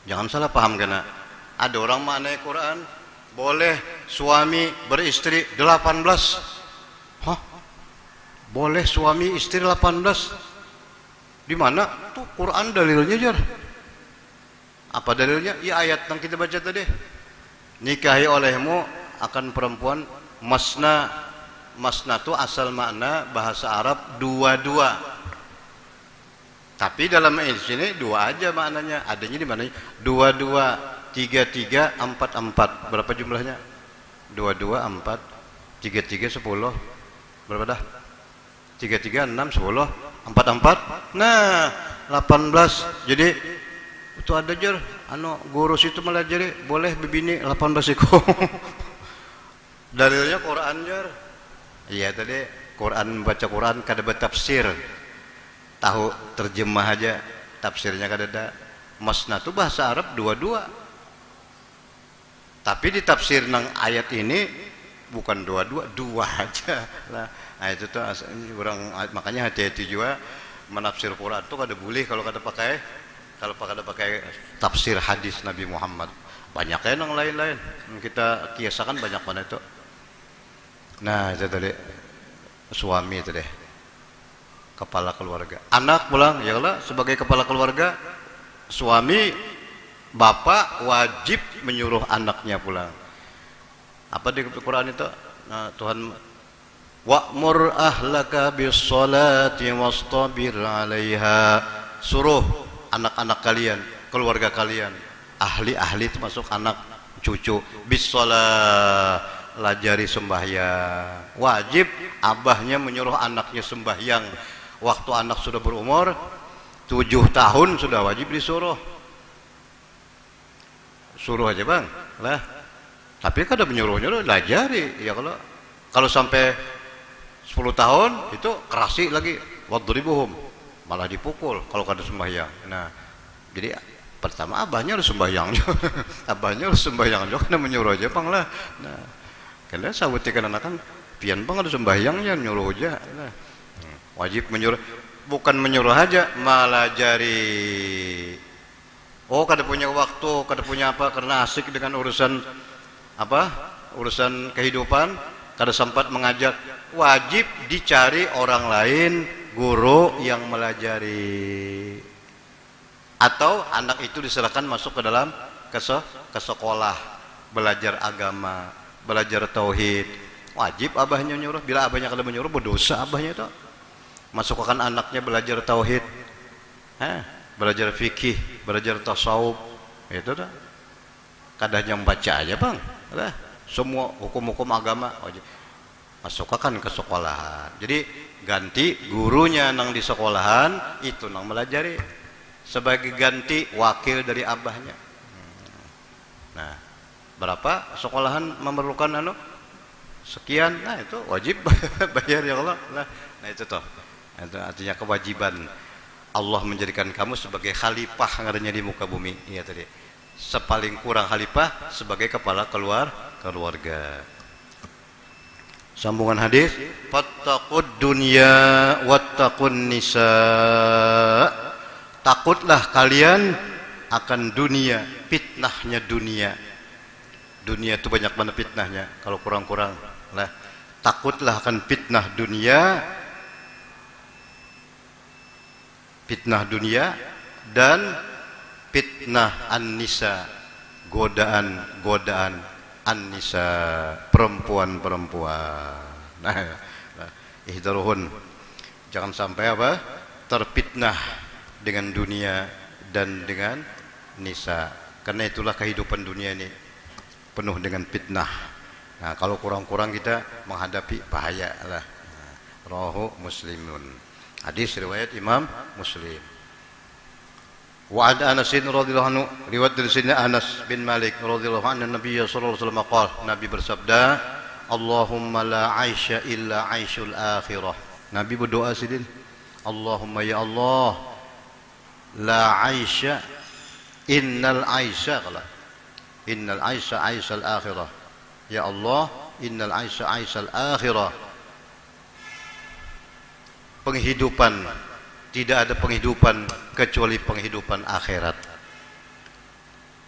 [SPEAKER 1] Jangan salah paham karena ada orang maknai Quran boleh suami beristri 18. Hah? Boleh suami istri 18? Di mana? Tuh Quran dalilnya jar. Apa dalilnya? Ya ayat yang kita baca tadi. Nikahi olehmu akan perempuan masna. Masna itu asal makna bahasa Arab dua-dua. Tapi dalam sini 2 aja maknanya. Adanya di mana? 2-2, 3-3, 4-4. Berapa jumlahnya? 2-2, 4, 3-3, 10. Berapa dah? 3-3, 6, 10, 4-4. Nah, 18. Jadi itu ada jar. Guru situ melajari boleh bibini 18 ekor. Dalilnya Quran jar. Iya tadi Quran, baca Quran kada bertafsir. Tahu terjemah aja, tafsirnya kada ada. Masna itu bahasa Arab 2-2. Tapi di tafsir nang ayat ini bukan 2-2, 2 aja. Nah, itu tuh orang, makanya hati-hati juga menafsir Quran itu kada boleh kalau kada pakai tafsir hadis Nabi Muhammad. Banyak yang lain-lain. Kita kiasakan banyak mana itu. Nah, itu tadi suami itu deh. Kepala keluarga. Anak pulang, ya Allah, sebagai kepala keluarga, suami, bapak wajib menyuruh anaknya pulang. Apa di Quran itu? Nah, Tuhan wa'mur ahlaka bis-sholati wastabir 'alaiha. Suruh anak-anak kalian, keluarga kalian, ahli-ahli itu masuk anak, cucu, bis-sholat, lajari sembahyang. Wajib abahnya menyuruh anaknya sembahyang. Waktu anak sudah berumur 7 tahun sudah wajib disuruh. Suruh aja bang lah. Tapi kada menyuruh-nyuruh, lajari. Ya kalau sampai 10 tahun itu kerasi lagi, wadribuhum, malah dipukul kalau kada sembahyang. Nah, jadi pertama abahnya harus sembahyang. Abahnya harus sembahyang juga, kada menyuruh aja bang lah. Nah, karena sahabatnya anak kan pian bang harus sembahyangnya, nyuruh aja. Nah, wajib menyuruh, bukan menyuruh aja, malah jari. Oh, kada punya waktu, kada punya apa, karena asik dengan urusan apa? Urusan kehidupan, kada sempat mengajak. Wajib dicari orang lain, guru yang melajari. Atau anak itu diserahkan masuk ke dalam ke sekolah, belajar agama, belajar tauhid. Wajib abahnya nyuruh. Bila abahnya kada menyuruh, berdosa abahnya itu. Masukkan anaknya belajar tauhid, belajar fikih, belajar tasawuf, itu dah. Kadang baca aja bang, lah. Semua hukum-hukum agama wajib. Masukkan ke sekolahan. Jadi ganti gurunya nang di sekolahan itu nang melajari. Sebagai ganti wakil dari abahnya. Nah, berapa sekolahan memerlukan sekian, nah itu wajib bayar ya Allah. Nah itu toh. Itu artinya kewajiban Allah menjadikan kamu sebagai khalifah ngarannya di muka bumi. Iya tadi. Sepaling kurang khalifah sebagai kepala keluarga. Sambungan hadis, fattaqud dunya wattaqun nisa. Takutlah kalian akan dunia, fitnahnya dunia. Dunia itu banyak mana fitnahnya, kalau kurang-kurang lah. Takutlah akan fitnah dunia, dan fitnah an-nisa, godaan an-nisa, perempuan. Nah, ihdaruhun, jangan sampai apa? Terfitnah dengan dunia dan dengan nisa. Karena itulah kehidupan dunia ini penuh dengan fitnah. Nah, kalau kurang-kurang kita menghadapi bahaya lah. Rawahu Muslimun. Hadis riwayat Imam Muslim. Wa an Anas radhiyallahu anhu, riwayat dari Sayyidina Anas bin Malik radhiyallahu anhu, Nabi sallallahu alaihi wasallam qala, Nabi bersabda, Allahumma la aisha illa aishul akhirah. Nabi berdoa sidin, Allahumma ya Allah, la aisha, innal aisha qala, innal aisha aishal akhirah. Ya Allah, innal aisha aishal akhirah. Penghidupan, tidak ada penghidupan kecuali penghidupan akhirat.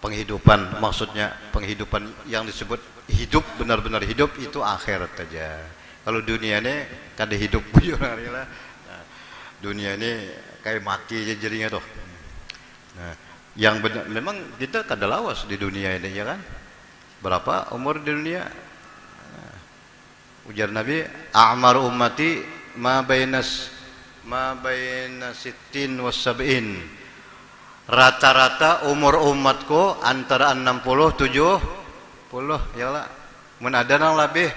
[SPEAKER 1] Penghidupan maksudnya penghidupan yang disebut hidup, benar-benar hidup itu akhirat saja. Kalau dunia ini kada hidup lah. Nah, dunia ini kayak mati aja jadinya tuh. Nah, yang benar memang kita kada lawas di dunia ini ya kan. Berapa umur di dunia? Nah, ujar Nabi, a'mar ummati ma bainas sittin was sab'in. Rata-rata umur umatku antara 60 70 ya lah. Mun ada nang lebih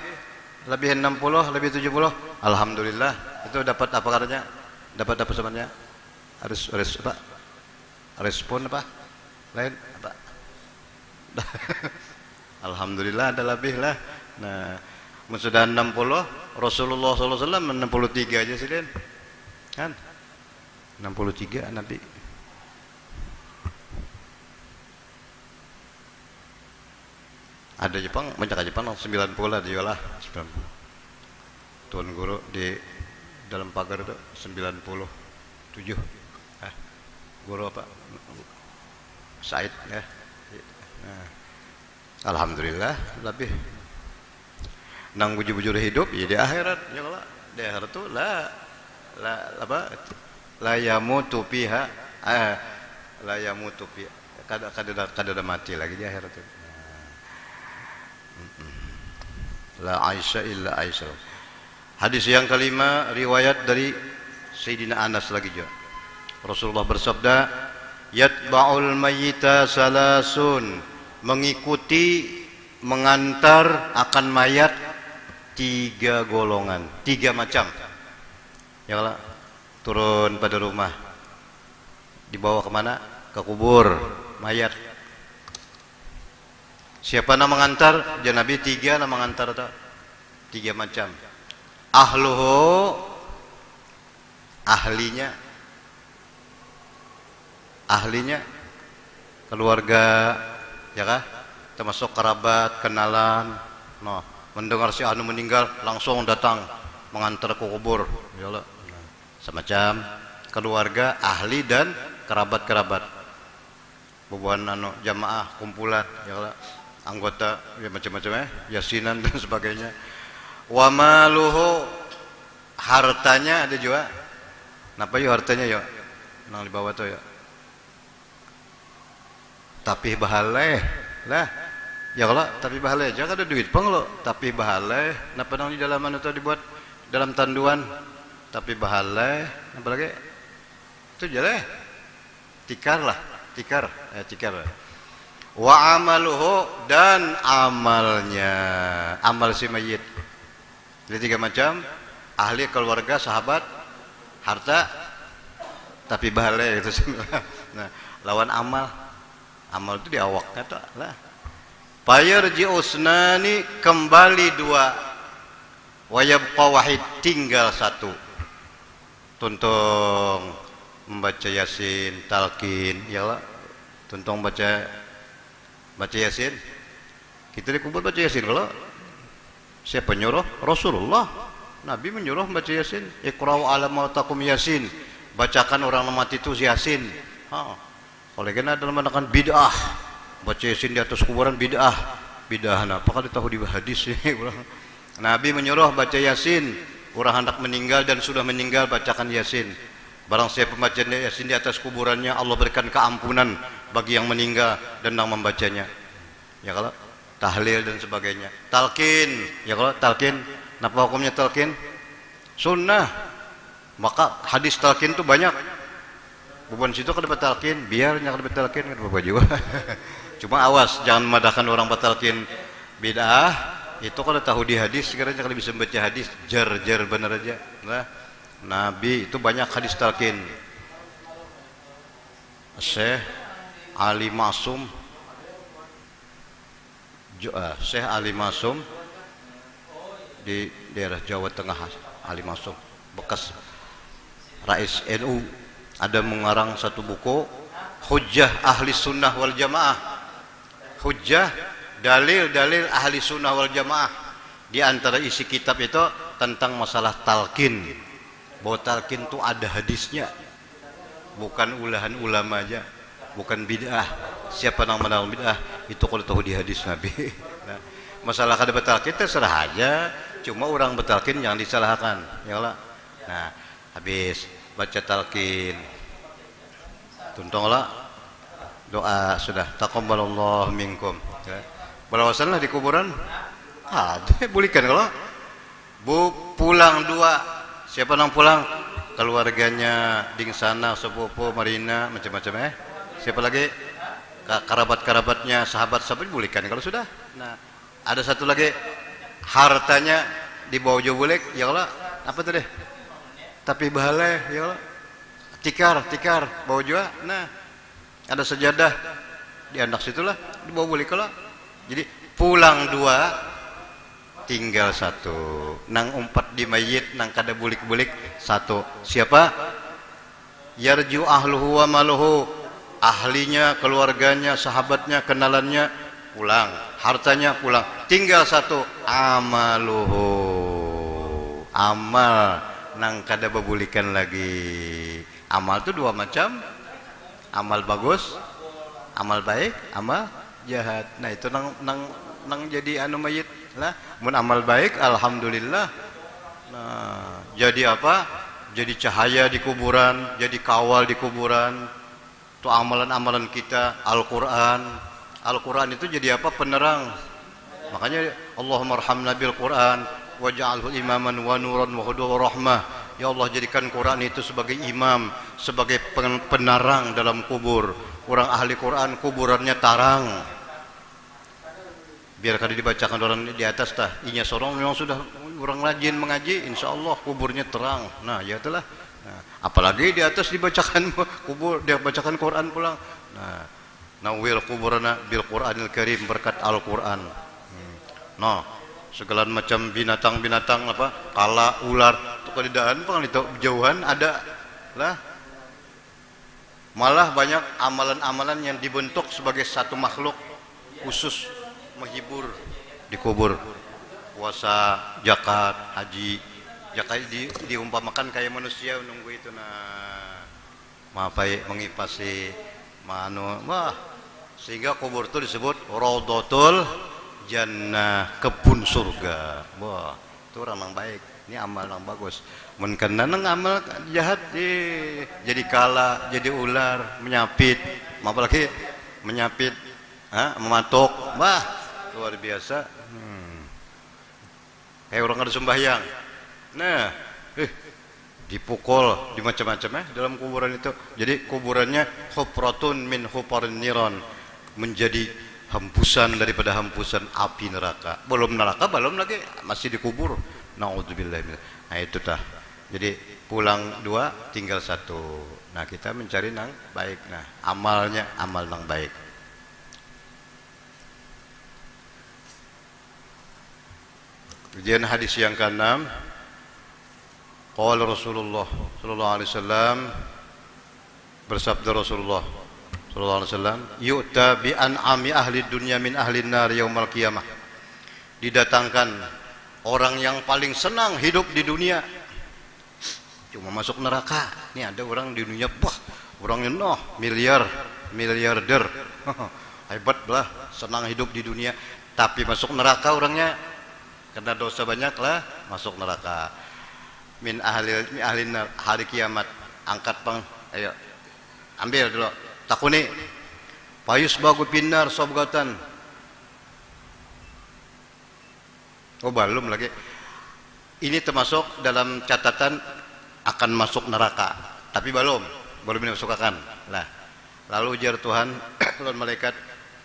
[SPEAKER 1] 60 lebih 70, alhamdulillah. Itu dapat apa katanya? Dapat apa sebenarnya? Harus apa? Respon apa? Lain apa? Alhamdulillah ada lebih lah. Nah, mun sudah 60, Rasulullah sallallahu alaihi wasallam 63 aja sih kan? 63 Nabi. Ada Jepang, banyak Jepang 90 ada juga lah 90. Tuan guru di dalam pagar itu 97. Guru apa? Said ya. Nah, alhamdulillah lebih. Nang bujur-bujur hidup ya di akhirat ya kalau di akhirat tuh la yamutu fiha la yamutu fiha kada mati lagi di akhirat itu. La aisha illa aisha. Hadis yang kelima riwayat dari Sayyidina Anas lagi juga. Rasulullah bersabda, yatba'ul mayyita salasun, mengikuti mengantar akan mayat 3 golongan, 3 macam. Ya Allah, turun pada rumah, dibawa kemana? Ke kubur mayat. Siapa nama mengantar? Dia Nabi 3 nama mengantar atau 3 macam. Ahluhu, ahlinya, keluarga, ya kah? Termasuk kerabat, kenalan. No, mendengar si anu meninggal langsung datang mengantar ke kubur. Ya Allah. Semacam keluarga, ahli dan kerabat-kerabat. Bubuhan anu jamaah kumpulan, ya Allah. Anggota ya macam-macam yasinan dan sebagainya. Wa maluhu, hartanya ada juga. Napa yo hartanya yo? Nang di bawah tuh ya. Tapi bahaleh lah. Ya kalau tapi bahaleh jangan ada duit pang lo. Tapi bahaleh napa nang di dalam anu tuh dibuat dalam tanduan. Tapi bahaleh apa lagi? Itu jaleh. Tikar lah, tikar. Wa amaluhu, dan amalnya, amal si mayit. Jadi 3 macam, ahli, keluarga, sahabat, harta, tapi bahalai itu semua. Nah, lawan amal itu di awaknya tak lah. Fayarji usnani, kembali 2, wa yabqa wahid, tinggal 1. Tuntung membaca Yasin, talqin, ya Allah. Tuntung baca Yasin. Kita di kubur baca Yasin kalau siapa nyuruh? Rasulullah. Nabi menyuruh baca Yasin. Iqra'u ala mautakum Yasin. Bacakan orang mati itu Yasin. Oleh karena dalam menekan bid'ah. Baca Yasin di atas kuburan bid'ah. Bid'ah apa kalau tahu di hadis ini. Nabi menyuruh baca Yasin. Orang hendak meninggal dan sudah meninggal bacakan Yasin. Barang siapa membaca Yasin di atas kuburannya, Allah berikan keampunan bagi yang meninggal dan yang membacanya. Ya kalau tahlil dan sebagainya. Talqin, ya kalau talqin, apa hukumnya talqin? Sunnah. Maka hadis talqin itu banyak. Bukan situ kalau dapat talqin, biarnya kalau dapat talqin kan bapak juga. Cuma awas, jangan memadahkan orang batalqin bid'ah. Itu kalau tahu di hadis, sekarang kalau bisa membaca hadis, jar benar aja. Nah, Nabi itu banyak hadis talqin. Syekh Ali Masum, Syekh Ali Masum di daerah Jawa Tengah. Ali Masum bekas Rais NU, ada mengarang satu buku Hujjah Ahli Sunnah wal Jamaah. Hujjah, dalil-dalil Ahli Sunnah wal Jamaah. Di antara isi kitab itu tentang masalah talqin, bahwa talqin itu ada hadisnya, bukan ulahan ulama aja, bukan bid'ah. Siapa yang menang bid'ah itu kalau tahu di hadis Nabi. Nah, masalah kada betalqin terserah aja, cuma orang betalqin yang disalahkan, ya Allah. Nah, habis baca talqin, tuntunglah doa sudah taqabbalallahu minkum. Ya. Balawasanlah di kuburan. Ada bolehkan kalau pulang dua, siapa nang pulang? Keluarganya ding sana, sepupu, marina, macam-macam Siapa lagi? Kerabat-kerabatnya, sahabat-sahabat bolehkan kalau sudah. Nah, ada satu lagi hartanya dibawa jauh boleh, ya Allah. Apa tuh deh? Tapi bahalai, ya Allah. Tikar, bawa juga. Nah, ada sejadah di anak situlah, dibawa boleh kalau. Jadi pulang dua, tinggal satu. Nang umpat di mayit, nang kada bulik-bulik satu. Siapa? Yarju ahluhu wa maluhu. Ahlinya, keluarganya, sahabatnya, kenalannya pulang, hartanya pulang. Tinggal satu, amaluhu. Amal nang kada bebulikan lagi. Amal itu dua macam. Amal bagus, amal baik, amal jahat. Nah, itu nang jadi anu mayit lah. Mun amal baik alhamdulillah. Nah, jadi apa? Jadi cahaya di kuburan, jadi kawal di kuburan. Itu amalan-amalan kita. Al-Qur'an. Al-Qur'an itu jadi apa? Penerang. Makanya Allahumma arhamna bil Qur'an waj'alhu imaman wa nuran wa hudan wa rahmah. Ya Allah, jadikan Quran itu sebagai imam, sebagai penerang dalam kubur. Orang ahli Quran kuburannya tarang. Biar kada dibacakan orang di atas tah. Inya seorang memang sudah orang rajin mengaji, insya Allah kuburnya terang. Nah, ya itulah. Nah, apalagi di atas dibacakan kubur, dia bacakan Quran pulang. Nah, nawwir kuburana bil Qur'anil Karim, berkat Al-Qur'an. Nah, segala macam binatang-binatang apa, kala, ular, itu kedidaan pang itu jauhan ada lah. Malah banyak amalan-amalan yang dibentuk sebagai satu makhluk khusus menghibur di kubur. Puasa, zakat, haji. Zakat diumpamakan kayak manusia nunggu itu nah. Mapai mengipasi manu, wah, sehingga kubur itu disebut Raudhatul Jannah, kebun surga. Wah, itu orang yang baik. Ini amal yang bagus. Mungkin nang amal jahat jadi kala, jadi ular, menyapit, apalagi menyapit, mematuk. Wah, luar biasa. Kayak orang ada sembahyang. Nah, dipukul, di macam-macam dalam kuburan itu. Jadi kuburannya hufratun min hufarin niran, menjadi hembusan daripada hembusan api neraka. Belum neraka, belum lagi masih dikubur. Naudzubillah. Nah, itu tah. Jadi pulang dua, tinggal satu. Nah, kita mencari nang baik. Nah, amalnya amal nang baik. Kemudian hadis yang ke-6, qala Rasulullah sallallahu alaihi wasallam, bersabda Rasulullah sallallahu alaihi wasallam, yu'ta bi an'ami ahli dunya min ahli nar yaumal qiyamah. Didatangkan orang yang paling senang hidup di dunia cuma masuk neraka. Ini ada orang di dunia, wah, orangnya miliarder. Hebat lah, senang hidup di dunia, tapi masuk neraka orangnya karena dosa banyak lah, masuk neraka. Min ahli nar, hari kiamat. Angkat pang, ayo ambil dulu takuni payus bagu pinar sobgatan. Oh, belum lagi. Ini termasuk dalam catatan akan masuk neraka, tapi belum dimasukkan lah. Lalu ujar Tuhan lawan malaikat,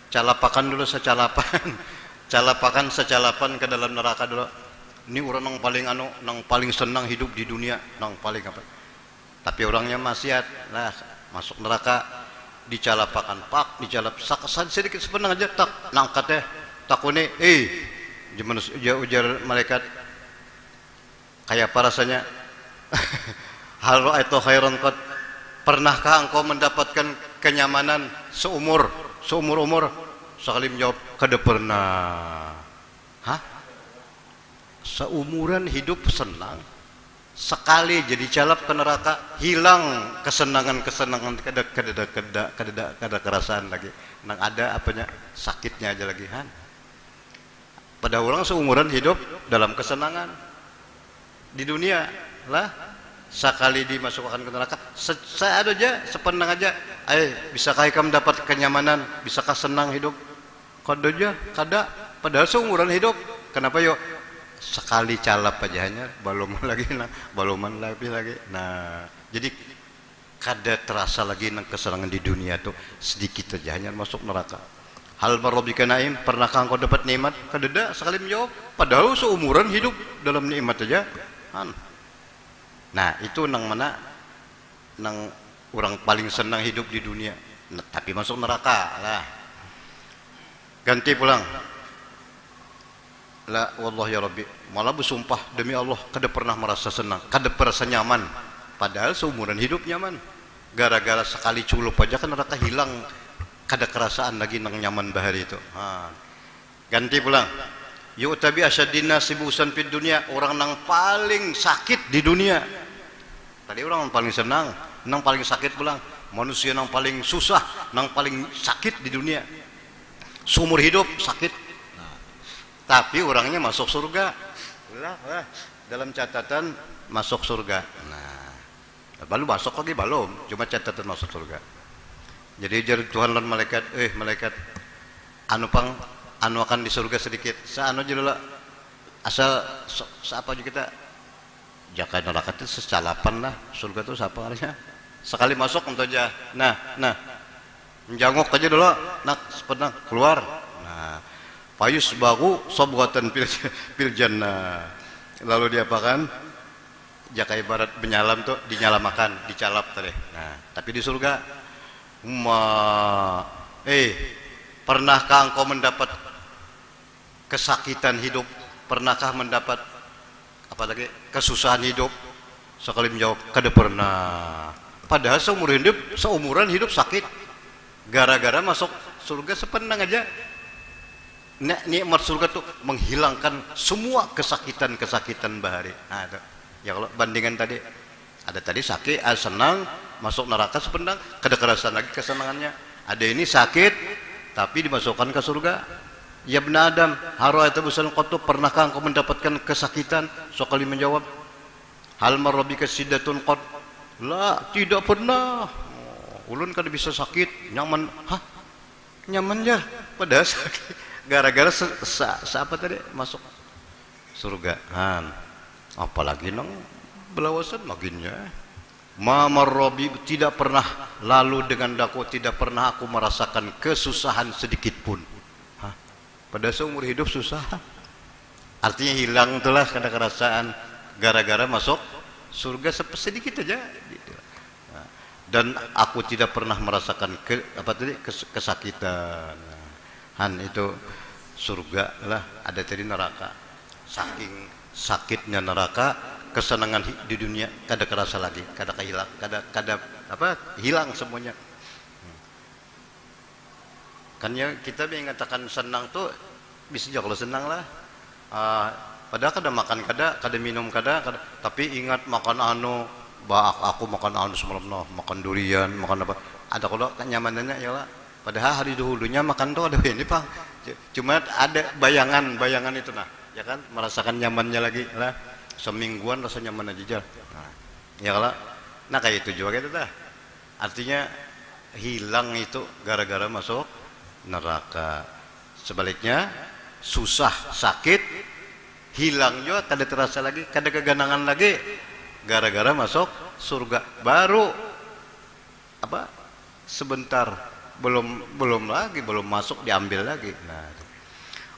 [SPEAKER 1] calapakan dulu secalapan. Calapakan secalapan ke dalam neraka dulu. Ini orang yang paling yang paling senang hidup di dunia, yang paling apa? Tapi orangnya maksiat lah, masuk neraka. dicalapakan pak, dicalap sedikit sepenang aja tak nangkat ya takune ujar malaikat kayak apa rasanya hal ra'aitu khairan qad, pernahkah engkau mendapatkan kenyamanan seumur umur? Sekali menjawab kada pernah. Hah? Seumuran hidup senang, sekali jadi calap ke neraka hilang kesenangan kada kerasaan lagi, nang ada apanya sakitnya aja lagi han. Pada orang seumuran hidup dalam kesenangan di dunia lah, sekali dimasukkan ke neraka saya ada aja sepenang aja bisakah kamu dapat kenyamanan, bisakah senang hidup? Kada aja kada, padahal seumuran hidup. Kenapa yuk sekali calap aja hanya baluman lagi nah jadi kada terasa lagi nang kesenangan di dunia tuh sedikit aja hanya masuk neraka. Hal marobika naim, pernahkah engkau dapat nikmat? Kada sekali menjawab, padahal seumuran hidup dalam nikmat aja. Nah itu nang mana nang orang paling senang hidup di dunia, nah, tapi masuk neraka lah. Ganti pulang. La wallah ya Rabbi, malah bersumpah demi Allah kada pernah merasa senang, kada merasa nyaman, padahal seumuran hidup nyaman. Gara-gara sekali culup aja kan neraka hilang, kada kerasaan lagi nang nyaman bahari itu. Ganti pulang. Yu'tabi asyadina sibusan fid dunia, orang nang paling sakit di dunia. Tadi orang nang paling senang, nang paling sakit pulang. Manusia nang paling susah, nang paling sakit di dunia. Seumur hidup sakit. Tapi orangnya masuk surga. Dalam catatan masuk surga. Nah, baru masuk lagi belum, cuma catatan masuk surga. Jadi jar Tuhan dan malaikat, malaikat anu akan di surga sedikit. Saano aja dulu. Asal siapa aja kita jaka neraka itu secalapan lah, surga itu siapa artinya. Sekali masuk untuk aja. Nah, menjangok aja dulu. Nak sepenang keluar. Nah, payus baru sobgatan fil jannah. Lalu diapakan? Jaka ibarat menyalam tuh dinyalamakan, dicalap tadi. Nah, tapi di surga pernahkah engkau mendapat kesakitan hidup? Pernahkah mendapat apa lagi? Kesusahan hidup? Sekali menjawab, kada pernah. Padahal seumuran hidup sakit. Gara-gara masuk surga sepenang aja. Nikmat surga tuh menghilangkan semua kesakitan bahari. Nah, itu. Ya kalau bandingan tadi, ada tadi sakit, senang, masuk neraka sepenang, kada kerasa lagi kesenangannya. Ada ini sakit, tapi dimasukkan ke surga. Ya benar Adam, hara'aita busan qatu, pernahkah engkau mendapatkan kesakitan? Sekali menjawab, hal marabika siddatun qat? La, tidak pernah. Ulun kada bisa sakit, nyaman. Hah? Nyaman ya? Padahal sakit. Gara-gara apa tadi masuk surga. Apalagi nang belawasan makinnya. Robi tidak pernah lalu dengan daku, tidak pernah aku merasakan kesusahan sedikit pun. Pada seumur hidup susah. Artinya hilang itulah kada kerasaan gara-gara masuk surga sedikit aja. Dan aku tidak pernah merasakan kesakitan. Itu surga lah, ada tadi neraka. Saking sakitnya neraka, kesenangan di dunia kada kerasa lagi, kada kehilang, kada hilang semuanya. Kan ya kita mengatakan senang tuh bisa juga kalau senang lah. Padahal kada makan kada minum kada, tapi ingat makan aku makan semalam makan durian, makan apa? Ada kalau kenyamanannya ya lah. Padahal hari dahulunya makan tuh ada ini Pak. Cuma ada bayangan itu nah, ya kan merasakan nyamannya lagi lah. Semingguan rasa nyaman aja. Nah, ya lah. Nah kayak itu juga gitu dah. Artinya hilang itu gara-gara masuk neraka. Sebaliknya susah, sakit, hilang juga kada terasa lagi, kada keganangan lagi gara-gara masuk surga. Baru sebentar belum masuk diambil lagi. Nah,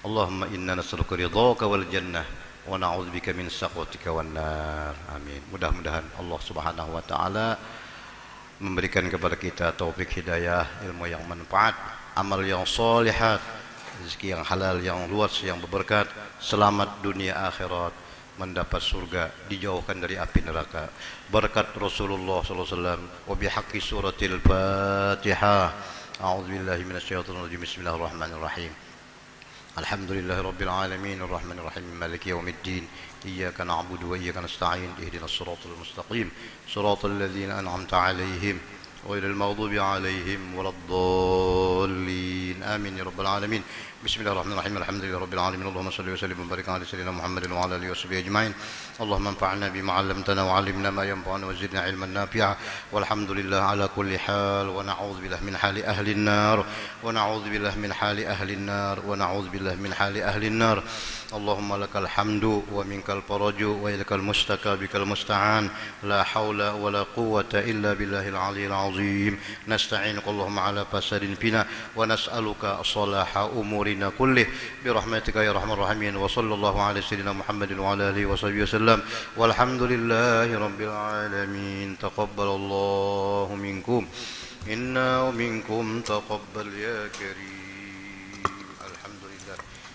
[SPEAKER 1] Allahumma inna nas'aluka ridhaka wal jannah wa na'udzubika min sakhatika wan nar. Amin. Mudah-mudahan Allah Subhanahu wa taala memberikan kepada kita taufik hidayah, ilmu yang manfaat, amal yang solihat, rezeki yang halal, yang luas, yang berberkat, selamat dunia akhirat, mendapat surga, dijauhkan dari api neraka. Berkat Rasulullah sallallahu alaihi wasallam wa bihaqqi suratil Fatihah. A'udzubillahi minasyaitonir rajim. Bismillahirrahmanirrahim. Alhamdulillahi rabbil alamin arrahmanir rahim maliki yaumiddin. Iyyaka na'budu wa iyyaka nasta'in. Ihdinas siratal mustaqim. Siratal ladzina an'amta 'alaihim ghairil maghdubi 'alaihim waladdallin. Amin ya rabbal alamin. Bismillahirrahmanirrahim. Alhamdulillahi rabbil alamin. Allahumma shalli wa sallim wa barik ala sayyidina Muhammadin wa ala alihi washabihi ajma'in. Allahumma anfa'na bima 'allamtana wa 'allimna ma yanfa'una wa zidna 'ilman nafi'a. Walhamdulillah ala kulli hal wa na'udzu billahi min hali ahli an-nar wa na'udzu billahi min hali ahli an-nar wa na'udzu billahi min hali ahli an-nar. Allahumma lakal hamdu wa minkal faraju wa ilaikal mustaka bikal musta'an. La haula wa la quwwata illa billahil 'aliyyil 'azim. Nasta'inuka Allahumma ala fasadin fina wa nas'aluka salaha umurina kullih bi rahmatika ya arhamar rahimin. Wa sallallahu ala sayyidina Muhammadin wa ala alihi wa sahbihi wasallam. Walhamdulillahi rabbil alamin. Taqabbalallahu minkum inna wa minkum taqabbal ya karim.